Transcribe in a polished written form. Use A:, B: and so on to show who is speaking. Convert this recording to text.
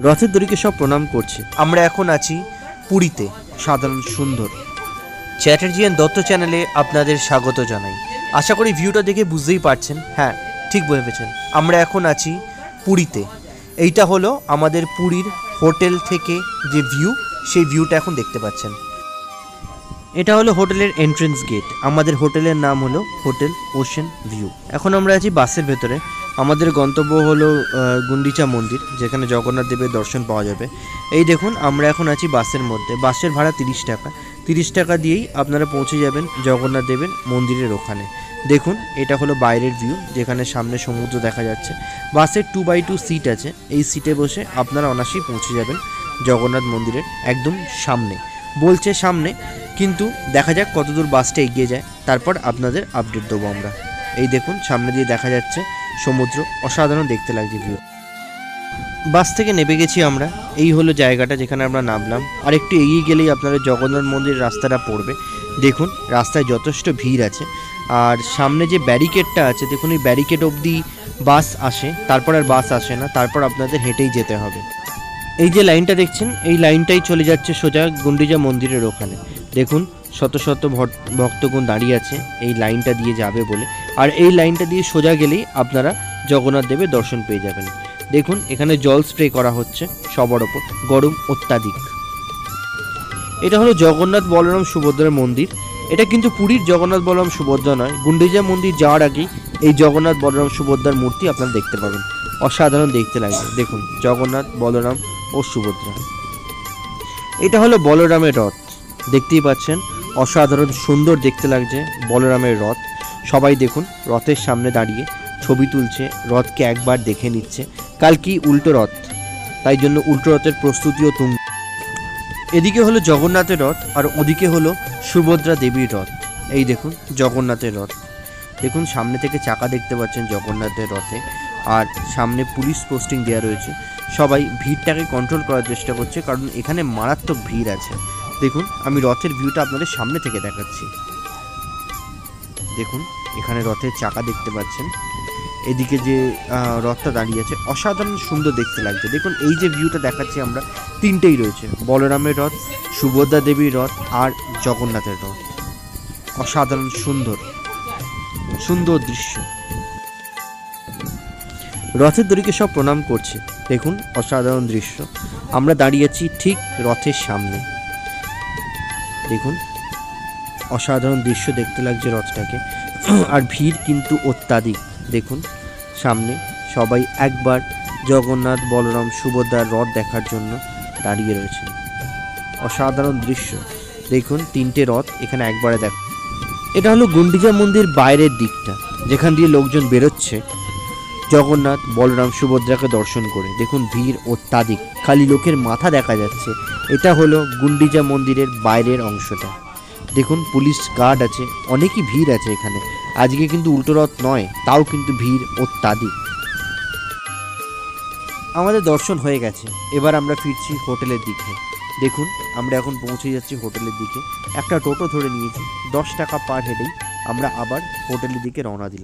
A: রথের দড়িকে সব প্রণাম করছে। আমরা এখন আছি পুরীতে, সাধারণ সুন্দর। চ্যাটার্জি অ্যান্ড দত্ত চ্যানেলে আপনাদের স্বাগত জানাই। আশা করি ভিউটা দেখে বুঝতেই পারছেন। হ্যাঁ, ঠিক ভেবেছেন, আমরা এখন আছি পুরীতে। এইটা হলো আমাদের পুরীর হোটেল থেকে যে ভিউ, সেই ভিউটা এখন দেখতে পাচ্ছেন। এটা হলো হোটেলের এন্ট্রেন্স গেট। আমাদের হোটেলের নাম হলো হোটেল ওশেন ভিউ। এখন আমরা আছি বাসের ভেতরে। আমাদের গন্তব্য হলো গুন্ডিচা মন্দির, যেখানে জগন্নাথ দেবের দর্শন পাওয়া যাবে। এই দেখুন, আমরা এখন আছি বাসের মধ্যে। বাসের ভাড়া 30 টাকা। 30 টাকা দিয়েই আপনারা পৌঁছে যাবেন জগন্নাথ দেবের মন্দিরের ওখানে। দেখুন, এটা হলো বাইরের ভিউ, যেখানে সামনে সমুদ্র দেখা যাচ্ছে। বাসের 2x2 সিট আছে। এই সিটে বসে আপনারা অনায়াসেই পৌঁছে যাবেন জগন্নাথ মন্দিরের একদম সামনে। বলছে সামনে, কিন্তু দেখা যাক কতদূর বাসটা এগিয়ে যায়, তারপর আপনাদের আপডেট দেবো আমরা। এই দেখুন, সামনে দিয়ে দেখা যাচ্ছে সমুদ্র, অসাধারণ দেখতে লাগছে ভিউ। বাস থেকে নেমে গেছি আমরা। এই হলো জায়গাটা যেখানে আমরা নামলাম। আর একটু এগিয়ে গেলেই আপনারা জগন্নাথ মন্দির রাস্তাটা পড়বে। দেখুন, রাস্তায় যথেষ্ট ভিড় আছে। আর সামনে যে ব্যারিকেডটা আছে, দেখুন এই ব্যারিকেড অবধি বাস আসে, তারপর আর বাস আসে না, তারপর আপনাদের হেঁটেই যেতে হবে। এই যে লাইনটা দেখছেন, এই লাইনটাই চলে যাচ্ছে সোজা গুন্ডিচা মন্দিরের ওখানে। দেখুন, শত শত ভক্তগণ দাঁড়িয়ে আছে এই লাইনটা দিয়ে যাবে বলে। আর এই লাইনটা দিয়ে সোজা গেলেই আপনারা জগন্নাথ দেবের দর্শন পেয়ে যাবেন। দেখুন, এখানে জল স্প্রে করা হচ্ছে সবার ওপর, গরম অত্যাধিক। এটা হলো জগন্নাথ বলরাম সুভদ্রার মন্দির। এটা কিন্তু পুরীর জগন্নাথ বলরাম সুভদ্রা নয়। গুন্ডিচা মন্দির যাওয়ার আগেই এই জগন্নাথ বলরাম সুভদ্রার মূর্তি আপনারা দেখতে পাবেন। অসাধারণ দেখতে লাগবে। দেখুন, জগন্নাথ, বলরাম ও সুভদ্রা। এটা হলো বলরামের রথ, দেখতেই পাচ্ছেন। অসাধারণ সুন্দর দেখতে লাগছে বলরামের রথ। সবাই দেখুন রথের সামনে দাঁড়িয়ে ছবি তুলছে, রথকে একবার দেখে নিচ্ছে। কাল কি উল্টো রথ, তাই জন্য উল্টো রথের প্রস্তুতিও তুঙ্গ। এদিকে হলো জগন্নাথের রথ, আর ওদিকে হলো সুভদ্রা দেবীর রথ। এই দেখুন জগন্নাথের রথ। দেখুন, সামনে থেকে চাকা দেখতে পাচ্ছেন জগন্নাথের রথে। আর সামনে পুলিশ পোস্টিং দেওয়া রয়েছে। সবাই ভিড়টাকে কন্ট্রোল করার চেষ্টা করছে, কারণ এখানে মারাত্মক ভিড় আছে। দেখুন, আমি রথের ভিউটা আপনাদের সামনে থেকে দেখাচ্ছি। দেখুন, এখানে রথের চাকা দেখতে পাচ্ছেন। এদিকে যে রথটা দাঁড়িয়ে আছে, অসাধারণ সুন্দর দেখতে লাগছে। দেখুন, এই যে ভিউটা দেখাচ্ছি আমরা, তিনটেই রয়েছে: বলরামের রথ, সুভদ্রা দেবীর রথ আর জগন্নাথের রথ। অসাধারণ সুন্দর সুন্দর দৃশ্য। রথের দড়িকে সব প্রণাম করছে। দেখুন, অসাধারণ দৃশ্য। আমরা দাঁড়িয়ে আছি ঠিক রথের সামনে। দেখুন, অসাধারণ দৃশ্য দেখতে লাগছে রথটাকে। আর ভিড় কিন্তু অত্যাধিক। দেখুন, সামনে সবাই একবার জগন্নাথ, বলরাম, সুভদ্রার রথ দেখার জন্য দাঁড়িয়ে রয়েছে। অসাধারণ দৃশ্য। দেখুন, তিনটে রথ এখানে একবারে দেখ। এটা হলো গুন্ডিচা মন্দির বাইরের দিকটা, যেখান দিয়ে লোকজন বেরোচ্ছে জগন্নাথ, বলরাম, সুভদ্রাকে দর্শন করে। দেখুন, ভিড় অত্যাধিক, খালি লোকের মাথা দেখা যাচ্ছে। এটা হলো গুন্ডিচা মন্দিরের বাইরের অংশটা। দেখুন, পুলিশ গার্ড আছে, অনেকই ভিড় আছে এখানে। আজকে কিন্তু উল্টো রথ নয়, তাও কিন্তু ভিড় অত্যাধিক। আমাদের দর্শন হয়ে গেছে, এবার আমরা ফিরছি হোটেলের দিকে। দেখুন, আমরা এখন পৌঁছে যাচ্ছি হোটেলের দিকে। একটা টোটো ধরে নিয়েছি, 10 টাকা পার হেডেই আমরা আবার হোটেলের দিকে রওনা দিলাম।